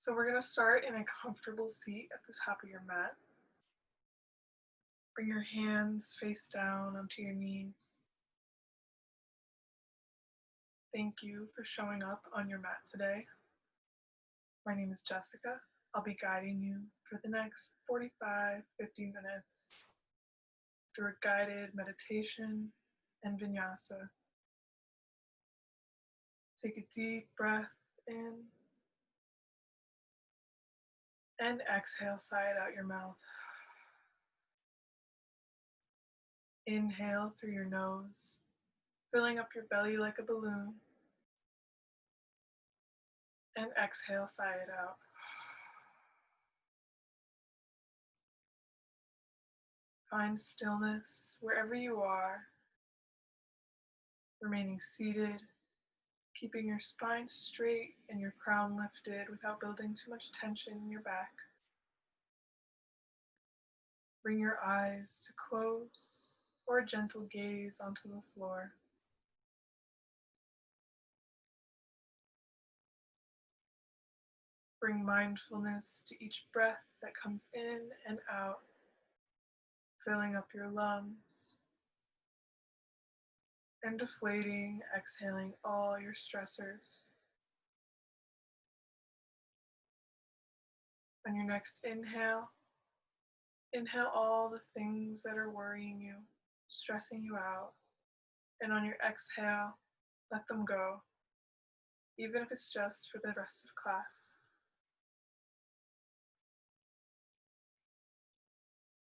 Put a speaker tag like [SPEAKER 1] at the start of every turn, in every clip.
[SPEAKER 1] So we're going to start in a comfortable seat at the top of your mat. Bring your hands face down onto your knees. Thank you for showing up on your mat today. My name is Jessica. I'll be guiding you for the next 50 minutes through a guided meditation and vinyasa. Take a deep breath in and exhale, sigh it out your mouth. Inhale through your nose, filling up your belly like a balloon. And exhale, sigh it out. Find stillness wherever you are, remaining seated, keeping your spine straight and your crown lifted without building too much tension in your back. Bring your eyes to close or a gentle gaze onto the floor. Bring mindfulness to each breath that comes in and out, filling up your lungs and deflating, exhaling all your stressors. On your next inhale, inhale all the things that are worrying you, stressing you out. And on your exhale, let them go, even if it's just for the rest of class.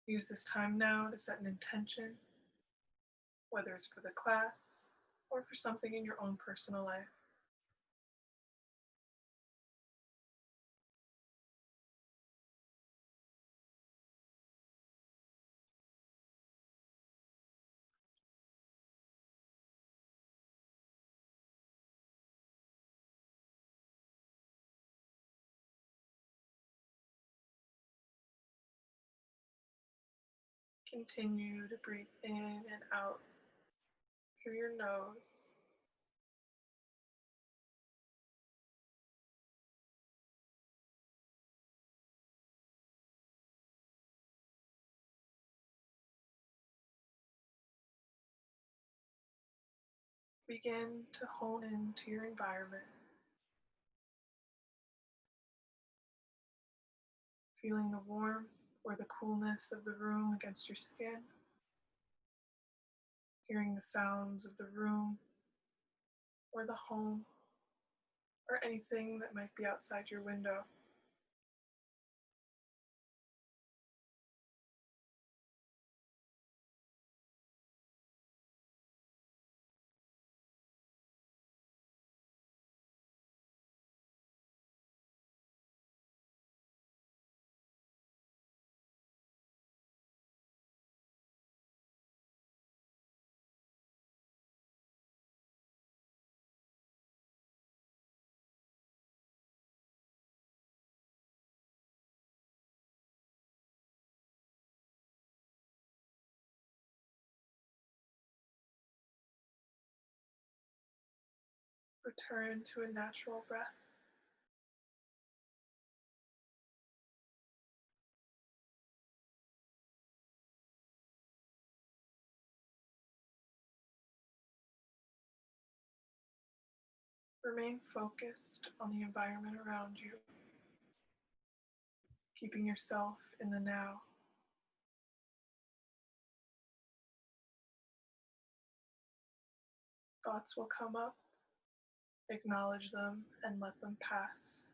[SPEAKER 1] Use this time now to set an intention, whether it's for the class or for something in your own personal life. Continue to breathe in and out through your nose. Begin to hone into your environment, feeling the warmth or the coolness of the room against your skin, hearing the sounds of the room or the home or anything that might be outside your window. Return to a natural breath. Remain focused on the environment around you, keeping yourself in the now. Thoughts will come up, acknowledge them, and let them pass.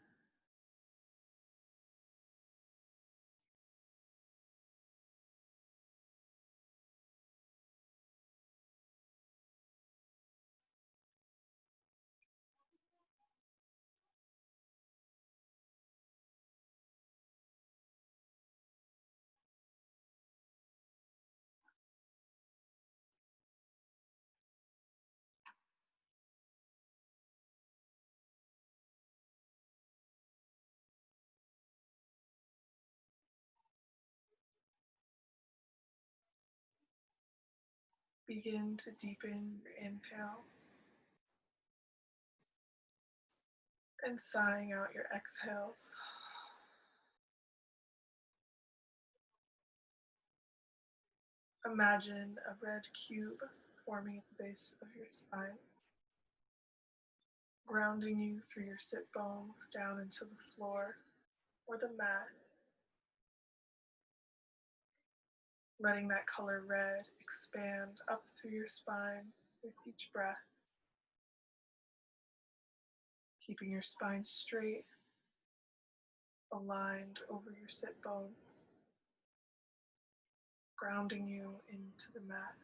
[SPEAKER 1] Begin to deepen your inhales and sighing out your exhales. Imagine a red cube forming at the base of your spine, grounding you through your sit bones down into the floor or the mat, letting that color red expand up through your spine with each breath, keeping your spine straight, aligned over your sit bones, grounding you into the mat.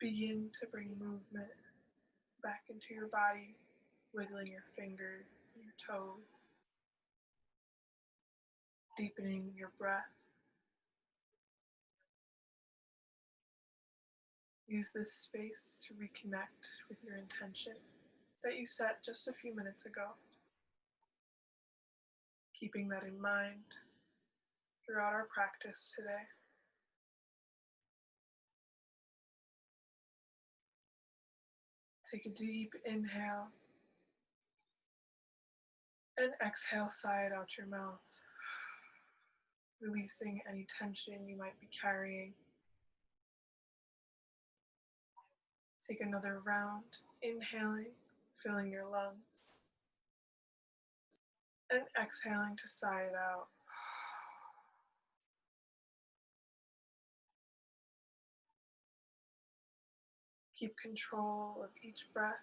[SPEAKER 1] Begin to bring movement back into your body, wiggling your fingers and your toes, deepening your breath. Use this space to reconnect with your intention that you set just a few minutes ago, keeping that in mind throughout our practice today. Take a deep inhale and exhale, sigh it out your mouth, releasing any tension you might be carrying. Take another round, inhaling, filling your lungs, and exhaling to sigh it out. Keep control of each breath,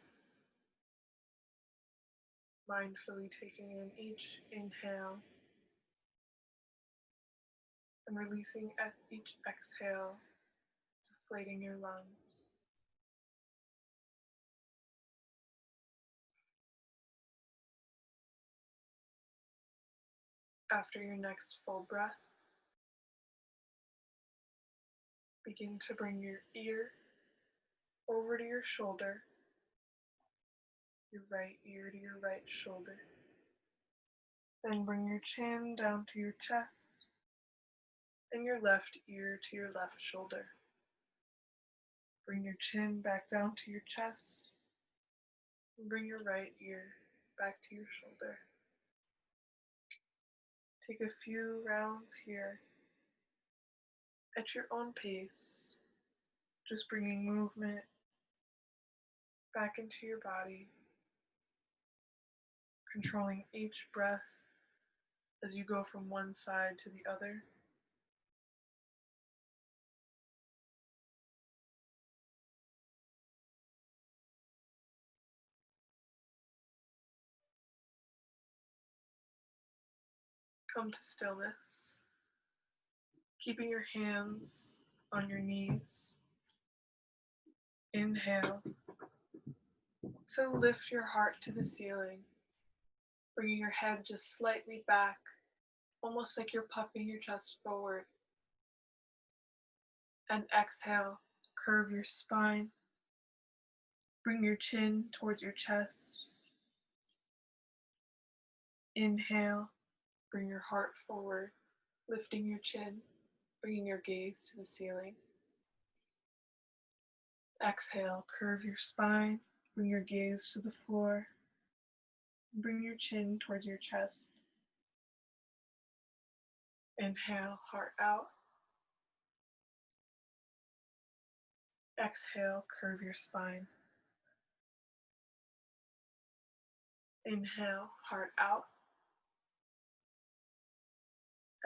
[SPEAKER 1] mindfully taking in each inhale and releasing at each exhale, deflating your lungs. After your next full breath, begin to bring your ear over to your shoulder, your right ear to your right shoulder. Then bring your chin down to your chest and your left ear to your left shoulder. Bring your chin back down to your chest and bring your right ear back to your shoulder. Take a few rounds here at your own pace, just bringing movement back into your body, controlling each breath as you go from one side to the other. Come to stillness, keeping your hands on your knees. Inhale to lift your heart to the ceiling, bringing your head just slightly back, almost like you're puffing your chest forward. And exhale, curve your spine, bring your chin towards your chest. Inhale, bring your heart forward, lifting your chin, bringing your gaze to the ceiling. Exhale, curve your spine, bring your gaze to the floor, bring your chin towards your chest. Inhale, heart out. Exhale, curve your spine. Inhale, heart out.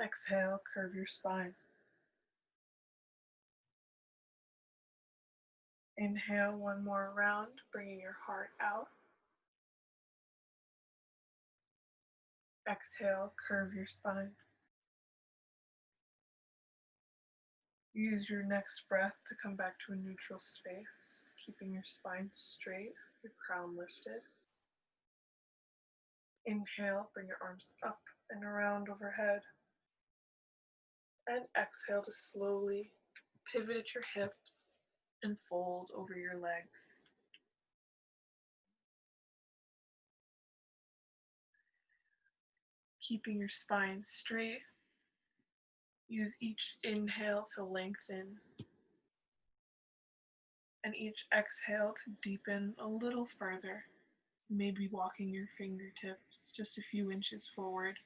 [SPEAKER 1] Exhale, curve your spine. Inhale one more round, bringing your heart out. Exhale, curve your spine. Use your next breath to come back to a neutral space, keeping your spine straight, your crown lifted. Inhale, bring your arms up and around overhead. And exhale to slowly pivot at your hips and fold over your legs. Keeping your spine straight. Use each inhale to lengthen and each exhale to deepen a little further, maybe walking your fingertips just a few inches forward.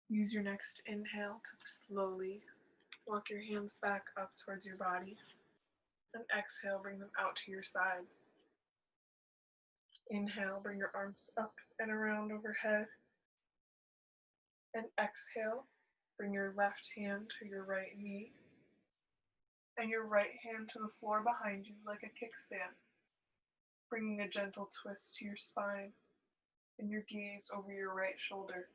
[SPEAKER 1] Use your next inhale to slowly walk your hands back up towards your body. And exhale, bring them out to your sides. Inhale, bring your arms up and around overhead. And exhale, bring your left hand to your right knee and your right hand to the floor behind you like a kickstand, bringing a gentle twist to your spine and your gaze over your right shoulder.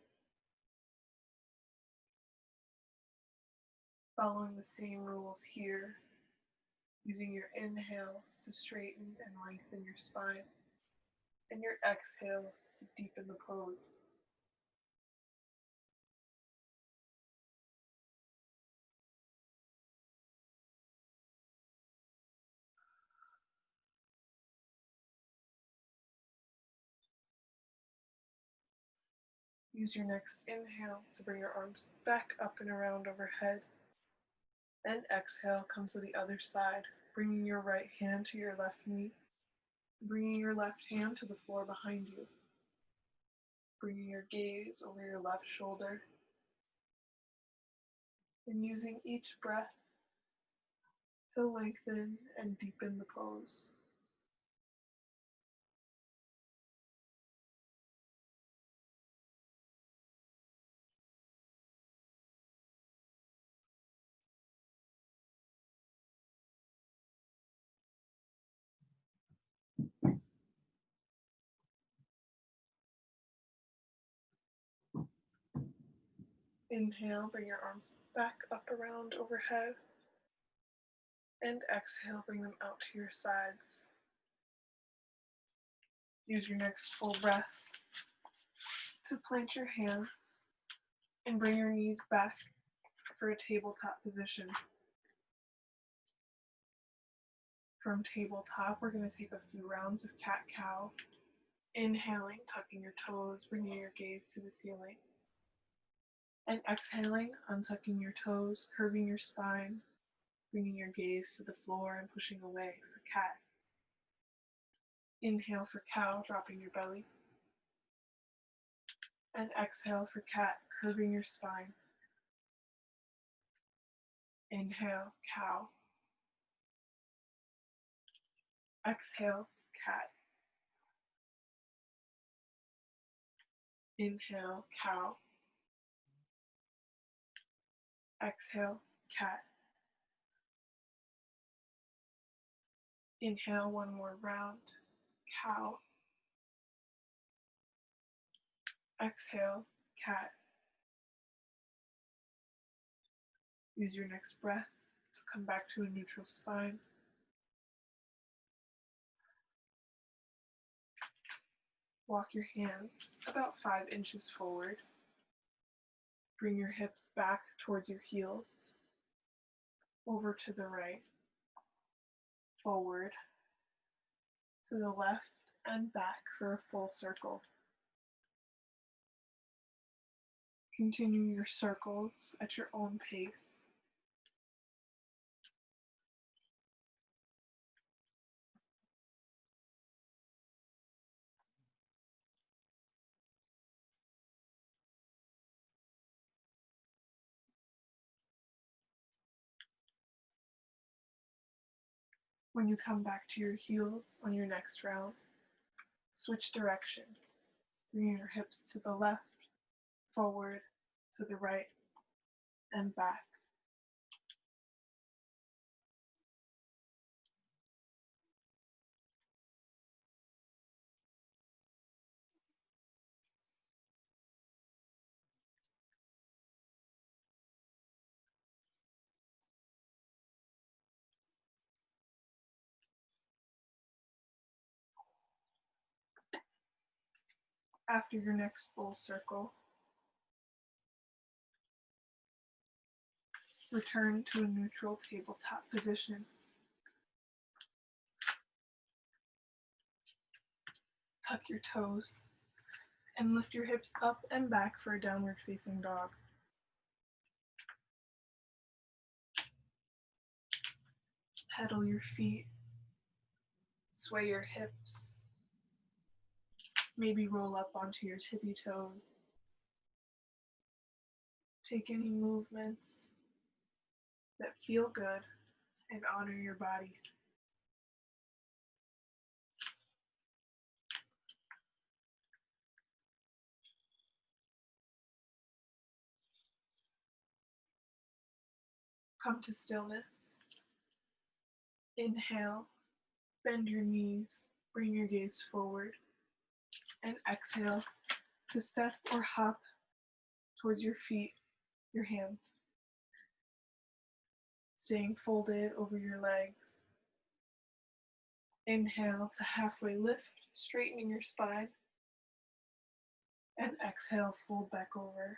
[SPEAKER 1] Following the same rules here, using your inhales to straighten and lengthen your spine, and your exhales to deepen the pose. Use your next inhale to bring your arms back up and around overhead. And exhale, come to the other side, bringing your right hand to your left knee, bringing your left hand to the floor behind you, bringing your gaze over your left shoulder, and using each breath to lengthen and deepen the pose. Inhale, bring your arms back up around overhead. And exhale, bring them out to your sides. Use your next full breath to plant your hands and bring your knees back for a tabletop position. From tabletop, we're going to take a few rounds of cat-cow. Inhaling, tucking your toes, bringing your gaze to the ceiling. And exhaling, untucking your toes, curving your spine, bringing your gaze to the floor and pushing away for cat. Inhale for cow, dropping your belly. And exhale for cat, curving your spine. Inhale, cow. Exhale, cat. Inhale, cow. Exhale, cat. Inhale, one more round. Cow. Exhale, cat. Use your next breath to come back to a neutral spine. Walk your hands about 5 inches forward. Bring your hips back towards your heels. Over to the right. Forward. To the left and back for a full circle. Continue your circles at your own pace. When you come back to your heels on your next round, switch directions. Bring your hips to the left, forward, to the right, and back. After your next full circle, return to a neutral tabletop position. Tuck your toes and lift your hips up and back for a downward facing dog. Pedal your feet, sway your hips, maybe roll up onto your tippy toes. Take any movements that feel good and honor your body. Come to stillness. Inhale, bend your knees, bring your gaze forward, and exhale to step or hop towards your feet, your hands, staying folded over your legs. Inhale to halfway lift, straightening your spine, and exhale, fold back over.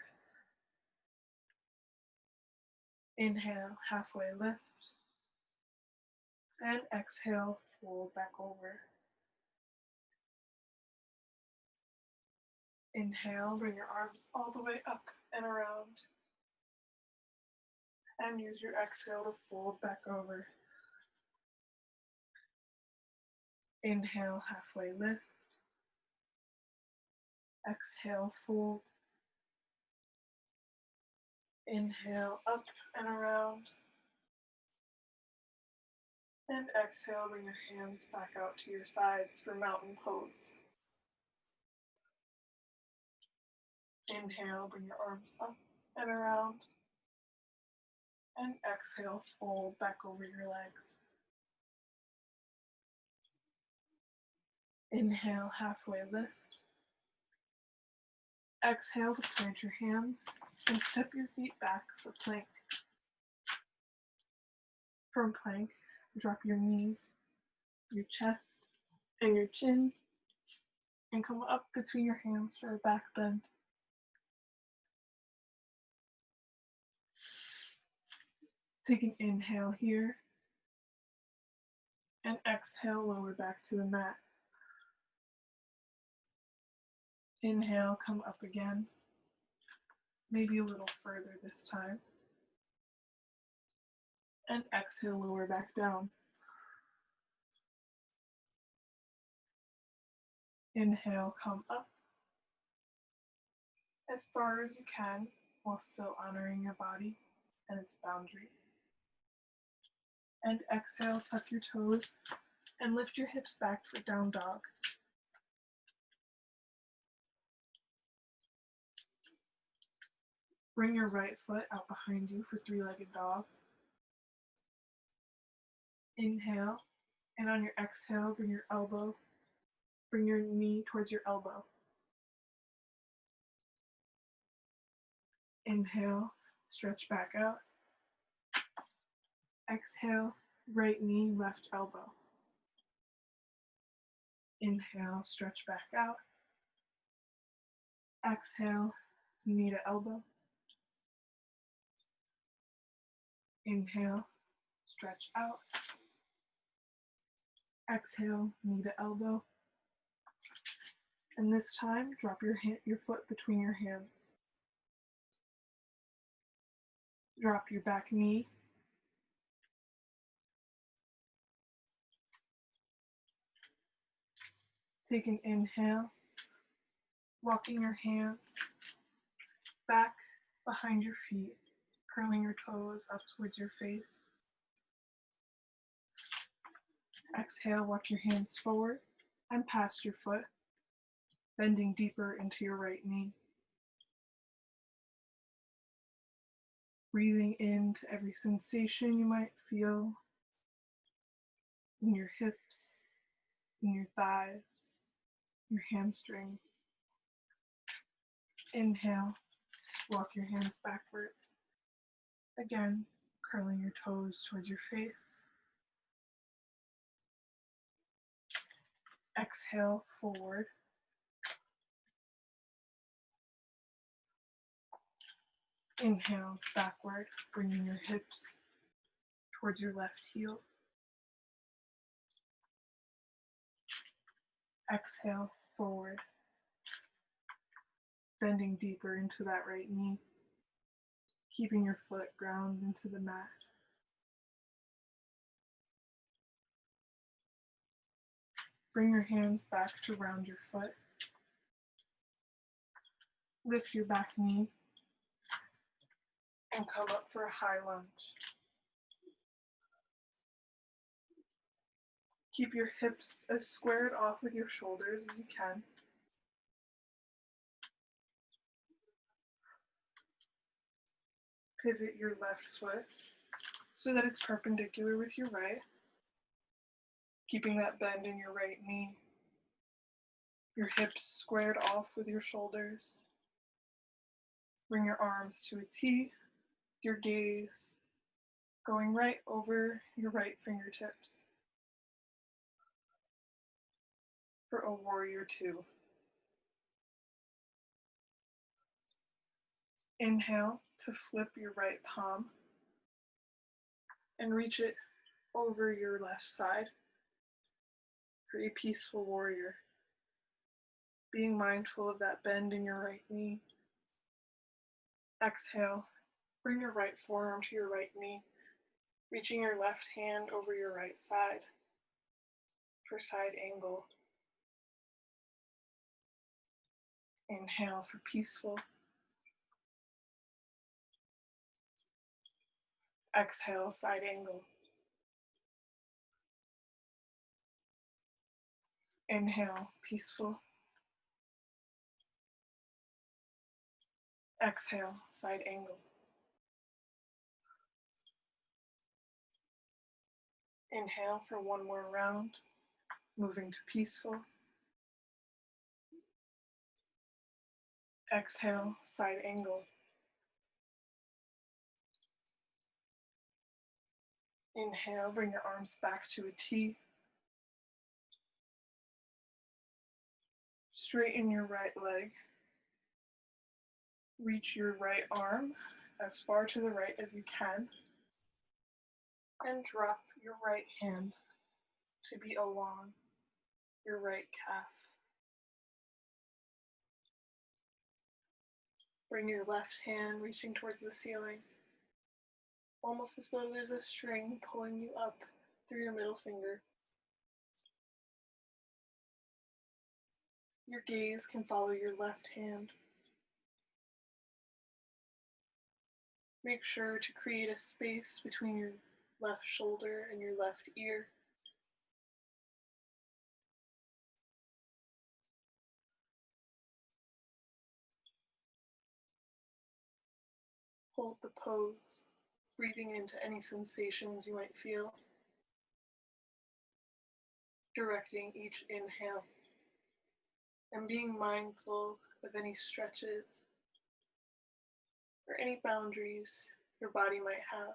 [SPEAKER 1] Inhale, halfway lift, and exhale, fold back over. Inhale, bring your arms all the way up and around, and use your exhale to fold back over. Inhale, halfway lift. Exhale, fold. Inhale, up and around. And exhale, bring your hands back out to your sides for mountain pose. Inhale, bring your arms up and around. And exhale, fold back over your legs. Inhale, halfway lift. Exhale to plant your hands and step your feet back for plank. From plank, drop your knees, your chest, and your chin, and come up between your hands for a back bend. Take an inhale here, and exhale, lower back to the mat. Inhale, come up again, maybe a little further this time. And exhale, lower back down. Inhale, come up as far as you can while still honoring your body and its boundaries. And exhale, tuck your toes and lift your hips back for down dog. Bring your right foot out behind you for three-legged dog. Inhale, and on your exhale, bring your knee towards your elbow. Inhale, stretch back out. Exhale, right knee, left elbow. Inhale, stretch back out. Exhale, knee to elbow. Inhale, stretch out. Exhale, knee to elbow. And this time, drop your foot between your hands. Drop your back knee. Take an inhale, walking your hands back behind your feet, curling your toes up towards your face. Exhale, walk your hands forward and past your foot, bending deeper into your right knee. Breathing into every sensation you might feel in your hips, in your thighs, your hamstrings. Inhale, walk your hands backwards. Again, curling your toes towards your face. Exhale, forward. Inhale, backward, bringing your hips towards your left heel. Exhale, forward, bending deeper into that right knee, keeping your foot ground into the mat. Bring your hands back to round your foot. Lift your back knee and come up for a high lunge. Keep your hips as squared off with your shoulders as you can. Pivot your left foot so that it's perpendicular with your right, keeping that bend in your right knee. Your hips squared off with your shoulders. Bring your arms to a T, your gaze going right over your right fingertips for a warrior two. Inhale to flip your right palm and reach it over your left side for a peaceful warrior. Being mindful of that bend in your right knee. Exhale, bring your right forearm to your right knee, reaching your left hand over your right side for side angle. Inhale for peaceful. Exhale, side angle. Inhale, peaceful. Exhale, side angle. Inhale for one more round, moving to peaceful. Exhale, side angle. Inhale, bring your arms back to a T. Straighten your right leg. Reach your right arm as far to the right as you can. And drop your right hand to be along your right calf. Bring your left hand reaching towards the ceiling, almost as though there's a string pulling you up through your middle finger. Your gaze can follow your left hand. Make sure to create a space between your left shoulder and your left ear. Hold the pose, breathing into any sensations you might feel, directing each inhale, and being mindful of any stretches or any boundaries your body might have.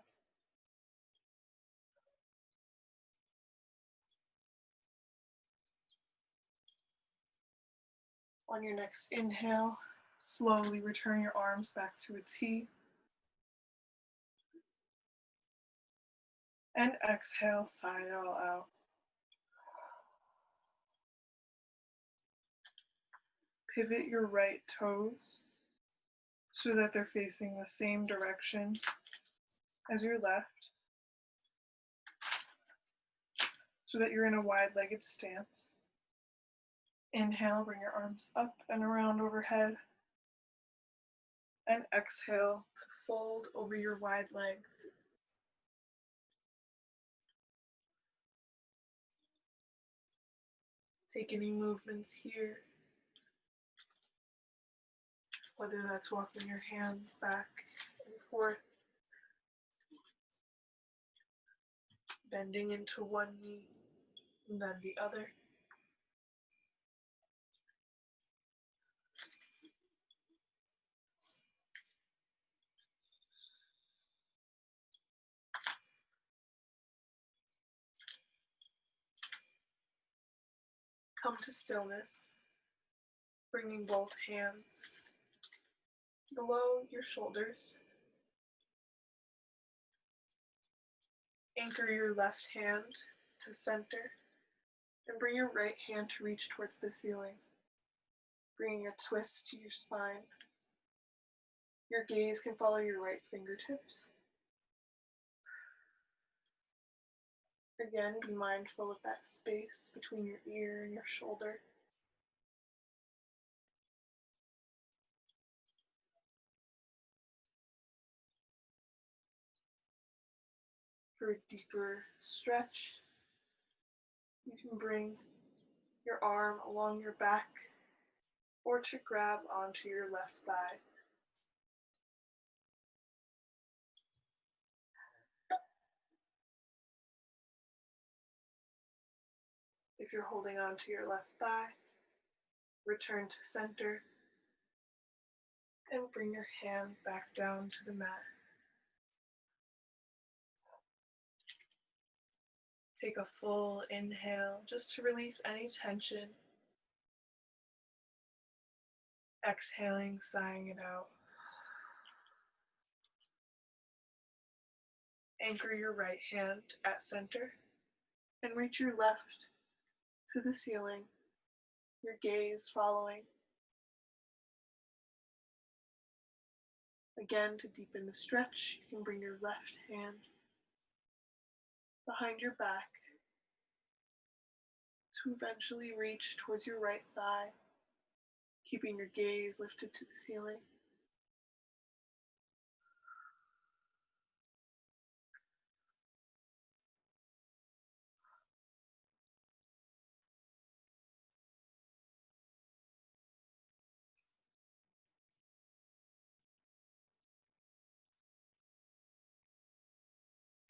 [SPEAKER 1] On your next inhale, slowly return your arms back to a T. And exhale, sigh it all out. Pivot your right toes so that they're facing the same direction as your left, so that you're in a wide-legged stance. Inhale, bring your arms up and around overhead. And exhale to fold over your wide legs. Take any movements here, whether that's walking your hands back and forth, bending into one knee and then the other. Come to stillness, bringing both hands below your shoulders. Anchor your left hand to center and bring your right hand to reach towards the ceiling, bringing a twist to your spine. Your gaze can follow your right fingertips. Again, be mindful of that space between your ear and your shoulder. For a deeper stretch, you can bring your arm along your back or to grab onto your left thigh. If you're holding onto your left thigh, return to center and bring your hand back down to the mat. Take a full inhale just to release any tension. Exhaling, sighing it out. Anchor your right hand at center and reach your left to the ceiling, your gaze following. Again, to deepen the stretch, you can bring your left hand behind your back to eventually reach towards your right thigh, keeping your gaze lifted to the ceiling.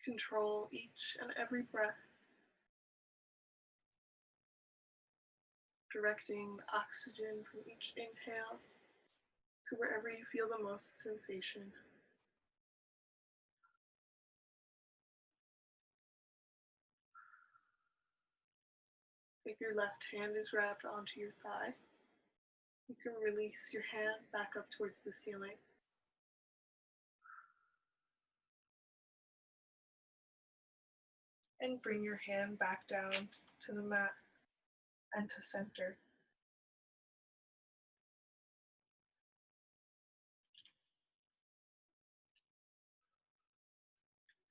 [SPEAKER 1] Control each and every breath, directing the oxygen from each inhale to wherever you feel the most sensation. If your left hand is wrapped onto your thigh, you can release your hand back up towards the ceiling. And bring your hand back down to the mat and to center.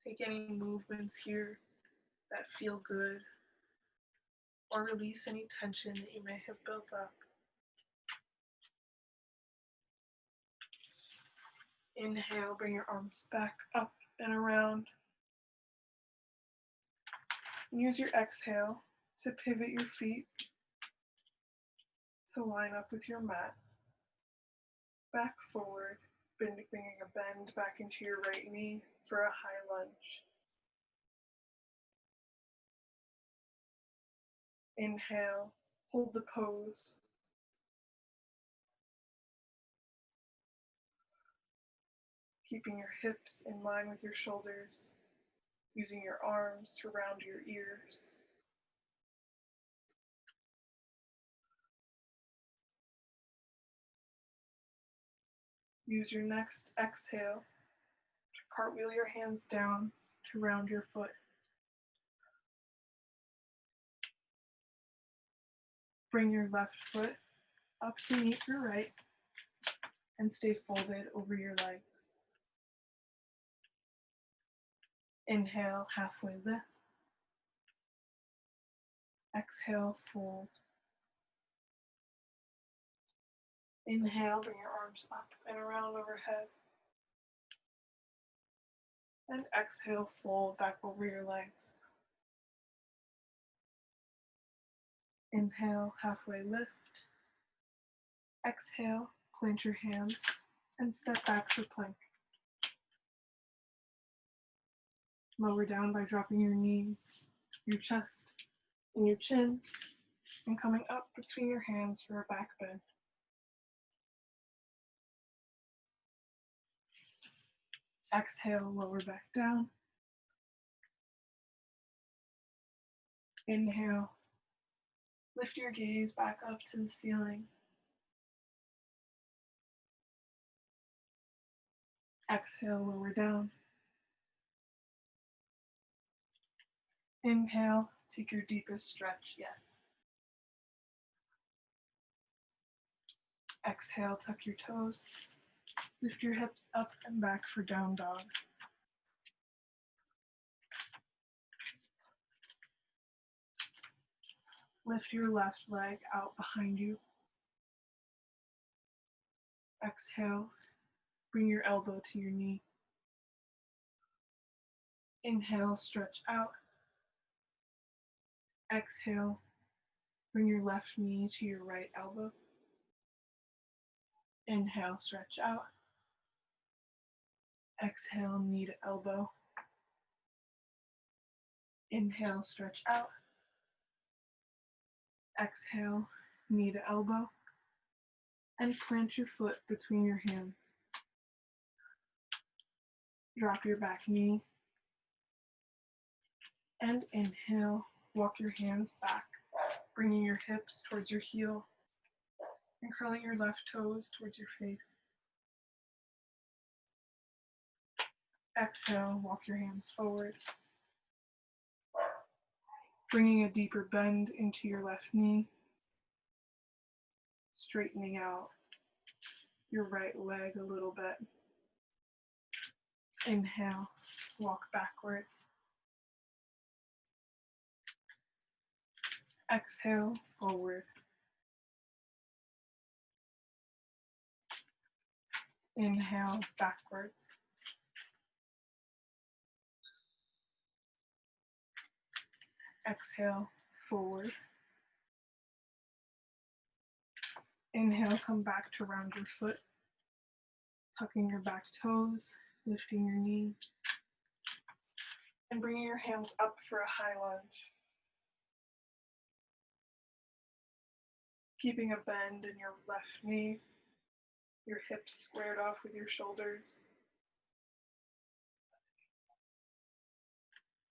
[SPEAKER 1] Take any movements here that feel good, or release any tension that you may have built up. Inhale, bring your arms back up and around. Use your exhale to pivot your feet to line up with your mat. Back forward, bringing a bend back into your right knee for a high lunge. Inhale, hold the pose. Keeping your hips in line with your shoulders, using your arms to round your ears. Use your next exhale to cartwheel your hands down to round your foot. Bring your left foot up to meet your right and stay folded over your legs. Inhale, halfway lift. Exhale, fold. Inhale, bring your arms up and around overhead. And exhale, fold back over your legs. Inhale, halfway lift. Exhale, plant your hands and step back for plank. Lower down by dropping your knees, your chest, and your chin, and coming up between your hands for a back bend. Exhale, lower back down. Inhale, lift your gaze back up to the ceiling. Exhale, lower down. Inhale, take your deepest stretch yet. Exhale, tuck your toes. Lift your hips up and back for down dog. Lift your left leg out behind you. Exhale, bring your elbow to your knee. Inhale, stretch out. Exhale, bring your left knee to your right elbow. Inhale, stretch out. Exhale, knee to elbow. Inhale, stretch out. Exhale, knee to elbow. And plant your foot between your hands. Drop your back knee. And inhale, walk your hands back, bringing your hips towards your heel and curling your left toes towards your face. Exhale, walk your hands forward, bringing a deeper bend into your left knee, straightening out your right leg a little bit. Inhale, walk backwards. Exhale, forward. Inhale, backwards. Exhale, forward. Inhale, come back to round your foot, tucking your back toes, lifting your knee, and bringing your hands up for a high lunge. Keeping a bend in your left knee, your hips squared off with your shoulders.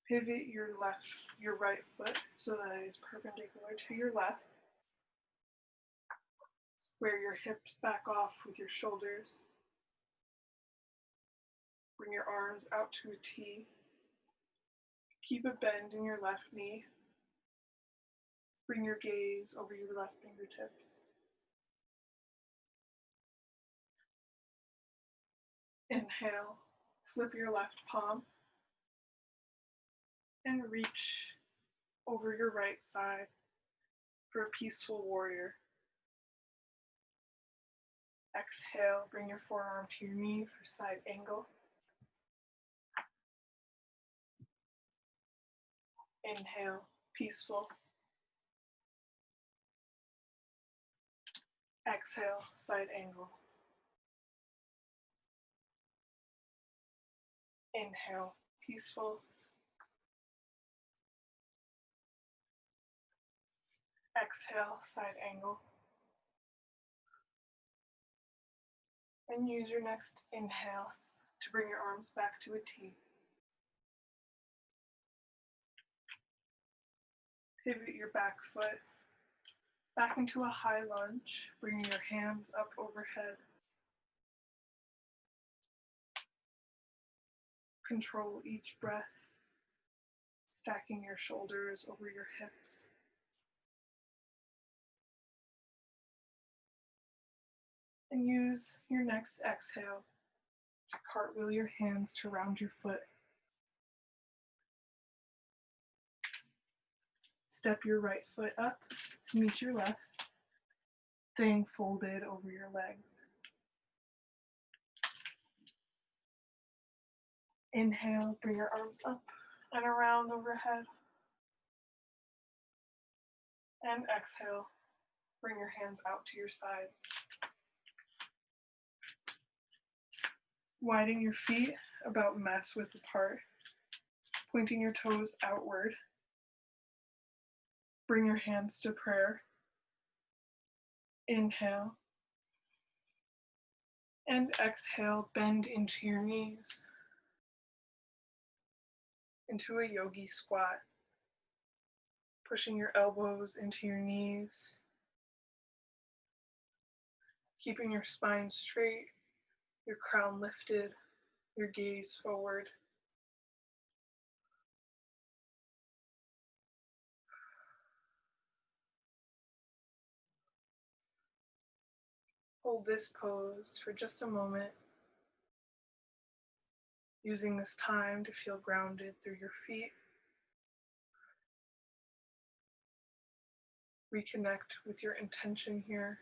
[SPEAKER 1] Pivot your right foot so that it is perpendicular to your left. Square your hips back off with your shoulders. Bring your arms out to a T. Keep a bend in your left knee. Bring your gaze over your left fingertips. Inhale, flip your left palm and reach over your right side for a peaceful warrior. Exhale, bring your forearm to your knee for side angle. Inhale, peaceful. Exhale, side angle. Inhale, peaceful. Exhale, side angle. And use your next inhale to bring your arms back to a T. Pivot your back foot back into a high lunge, bringing your hands up overhead. Control each breath, stacking your shoulders over your hips. And use your next exhale to cartwheel your hands to round your foot. Step your right foot up to meet your left, staying folded over your legs. Inhale, bring your arms up and around overhead. And exhale, bring your hands out to your sides. Widen your feet about mat width apart, pointing your toes outward. Bring your hands to prayer. Inhale. And exhale, bend into your knees, into a yogi squat, pushing your elbows into your knees, keeping your spine straight, your crown lifted, your gaze forward. Hold this pose for just a moment, using this time to feel grounded through your feet. Reconnect with your intention here.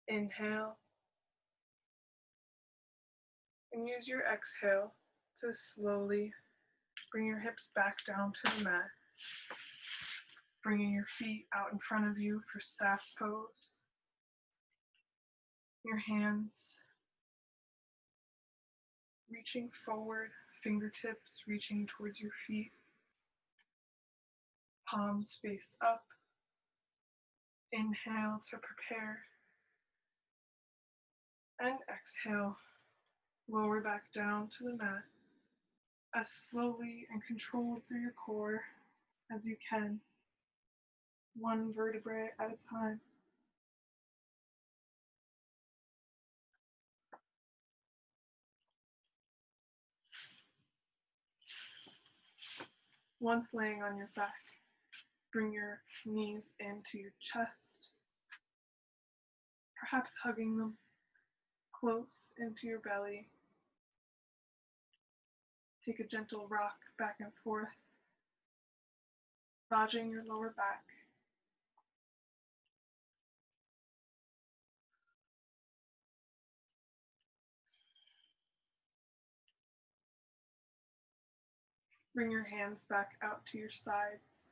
[SPEAKER 1] Inhale, and use your exhale to slowly bring your hips back down to the mat, bringing your feet out in front of you for staff pose. Your hands reaching forward, fingertips reaching towards your feet, palms face up. Inhale to prepare, and exhale, lower back down to the mat as slowly and controlled through your core as you can, one vertebrae at a time. Once laying on your back, bring your knees into your chest, perhaps hugging them close into your belly. Take a gentle rock back and forth, massaging your lower back. Bring your hands back out to your sides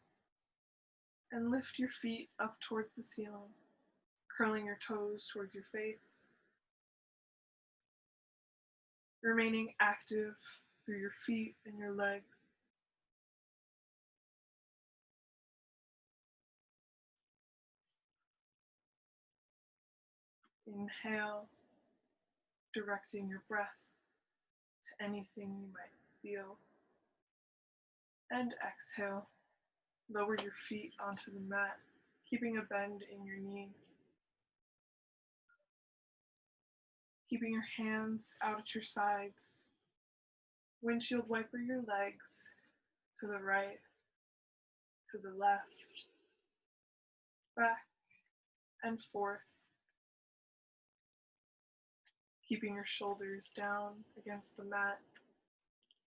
[SPEAKER 1] and lift your feet up towards the ceiling, curling your toes towards your face, remaining active through your feet and your legs. Inhale, directing your breath to anything you might feel. And exhale, lower your feet onto the mat, keeping a bend in your knees. Keeping your hands out at your sides, windshield wiper your legs to the right, to the left, back and forth. Keeping your shoulders down against the mat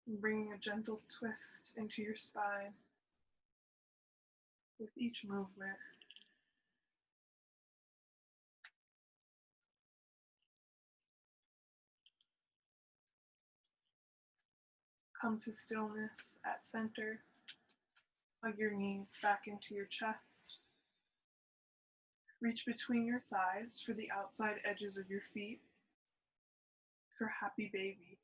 [SPEAKER 1] and bringing a gentle twist into your spine with each movement. Come to stillness at center. Hug your knees back into your chest. Reach between your thighs for the outside edges of your feet for happy baby.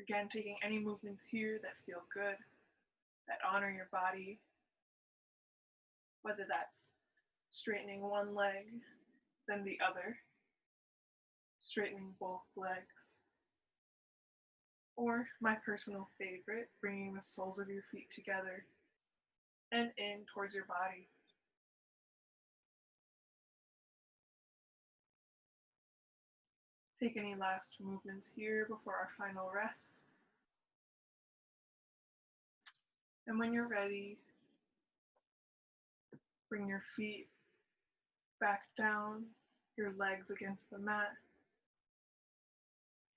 [SPEAKER 1] Again, taking any movements here that feel good, that honor your body, whether that's straightening one leg, then the other, straightening both legs, or my personal favorite, bringing the soles of your feet together and in towards your body. Take any last movements here before our final rest. And when you're ready, bring your feet back down, your legs against the mat,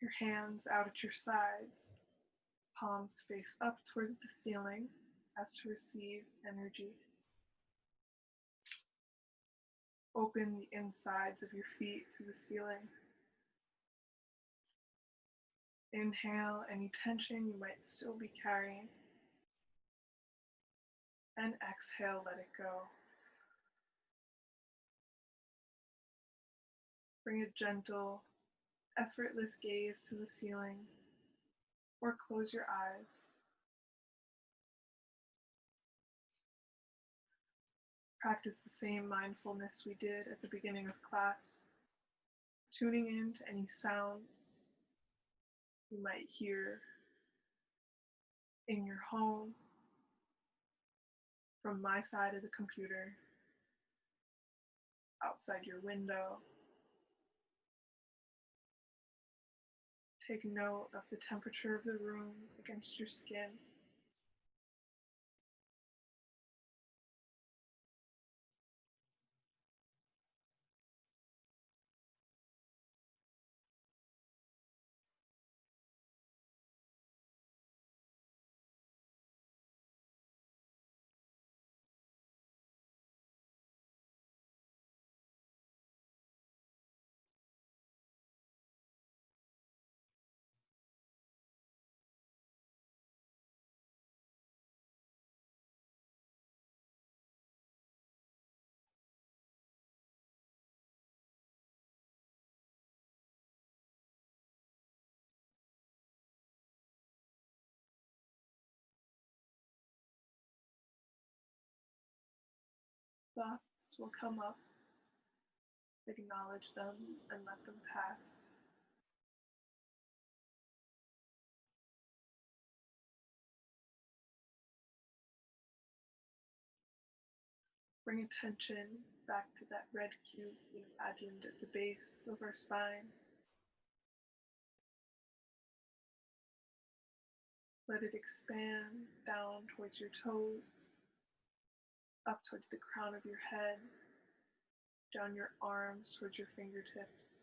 [SPEAKER 1] your hands out at your sides, palms face up towards the ceiling as to receive energy. Open the insides of your feet to the ceiling. Inhale any tension you might still be carrying, and exhale, let it go. Bring a gentle, effortless gaze to the ceiling, or close your eyes. Practice the same mindfulness we did at the beginning of class, tuning in to any sounds you might hear in your home, from my side of the computer, outside your window. Take note of the temperature of the room against your skin. Thoughts will come up, acknowledge them, and let them pass. Bring attention back to that red cube we imagined at the base of our spine. Let it expand down towards your toes, up towards the crown of your head, down your arms towards your fingertips,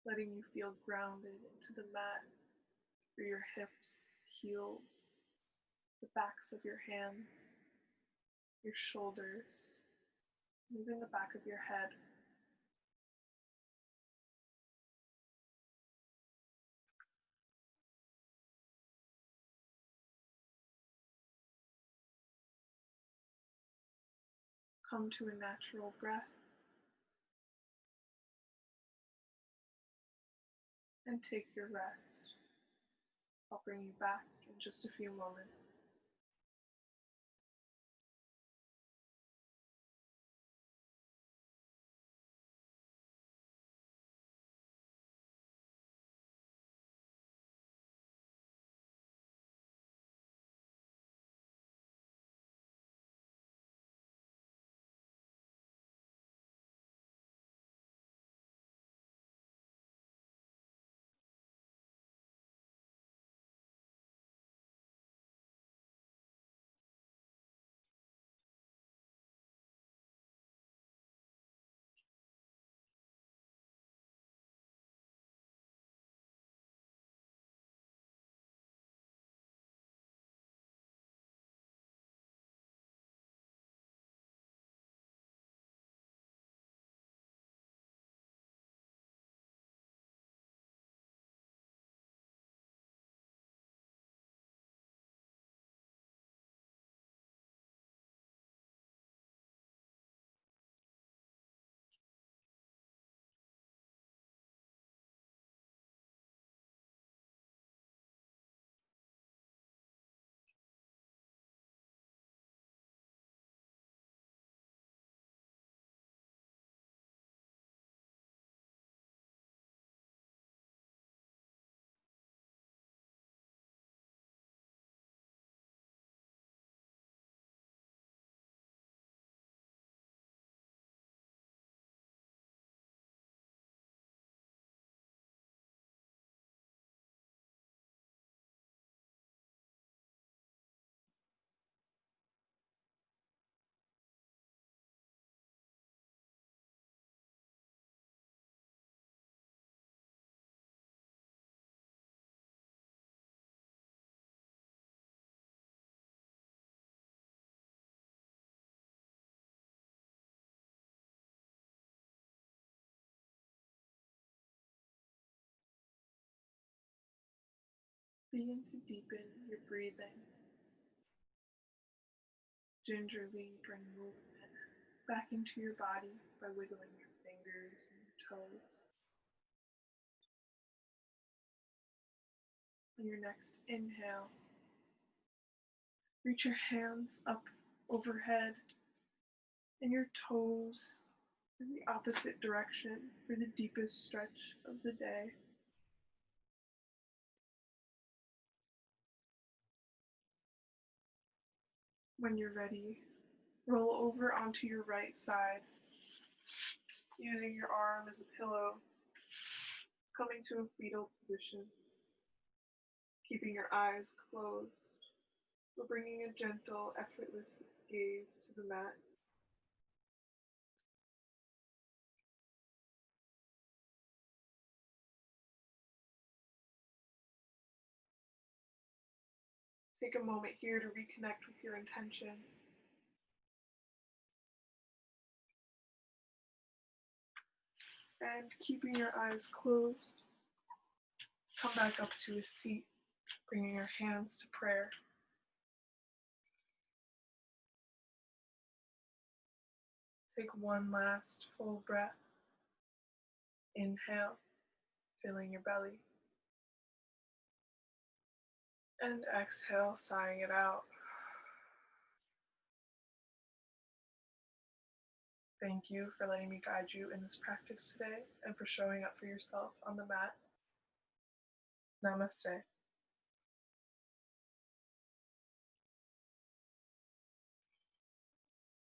[SPEAKER 1] letting you feel grounded into the mat through your hips, heels, the backs of your hands, your shoulders, even the back of your head. Come to a natural breath and take your rest. I'll bring you back in just a few moments. begin to deepen your breathing. Gingerly bring movement back into your body by wiggling your fingers and your toes. On your next inhale, reach your hands up overhead and your toes in the opposite direction for the deepest stretch of the day. When you're ready, roll over onto your right side, using your arm as a pillow, coming to a fetal position, keeping your eyes closed, or bringing a gentle, effortless gaze to the mat. Take a moment here to reconnect with your intention. And keeping your eyes closed, come back up to a seat, bringing your hands to prayer. Take one last full breath. Inhale, filling your belly. And exhale, sighing it out. Thank you for letting me guide you in this practice today and for showing up for yourself on the mat. Namaste.